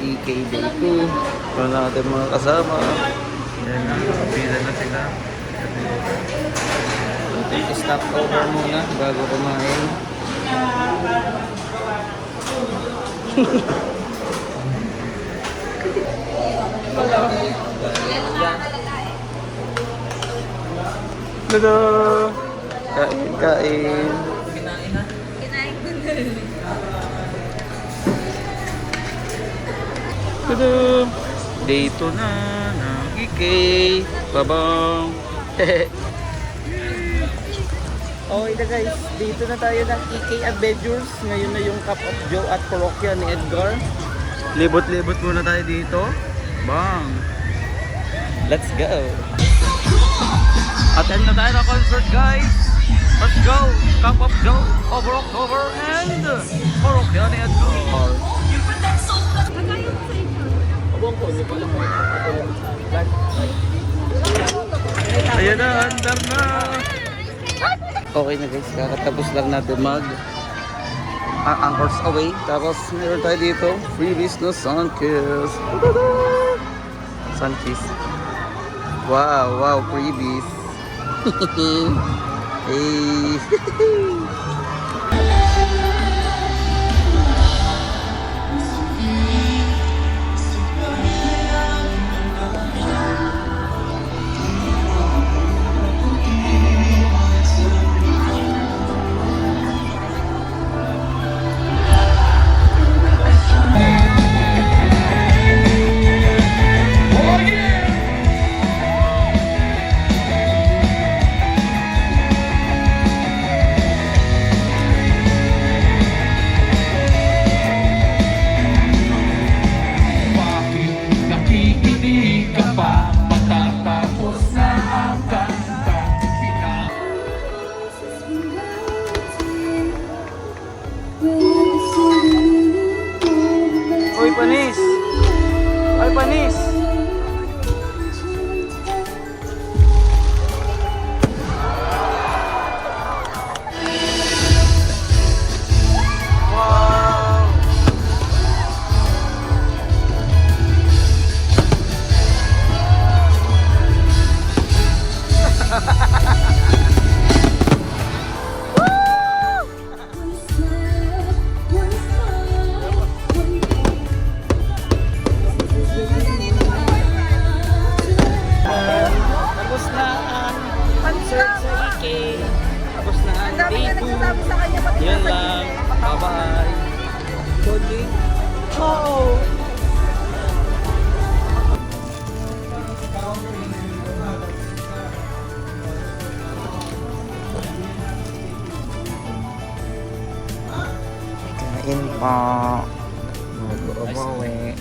EK Day 2. Para natin mga kasama. Yan na, pila na sila. Stop over muna bago kumain. Tada! Kain, kain. Tada! Day 2 na ng EK. Babang! Okay na guys, dito na tayo ng EK Adventures. Ngayon na yung Cup of Joe at parokya ni Edgar. Libot-libot muna tayo dito. Bang! Let's go! Attend na tayo ng concert guys! Let's go! Cup of Joe over October and parokya ni Edgar. Ayan na, andar na! Okay na guys, kakatapos lang natin mag anchors away. Tapos meron tayo dito, freebies no sun kiss. Sun kiss. Wow, wow, freebies. Hey. Oy, panis! Ay, panis! Wow! Tapos na ang concert sa EK. Tapos na ang day 2. Yan lang. Bye-bye. Kondi. Ciao! Kain pa. Mag-umawi.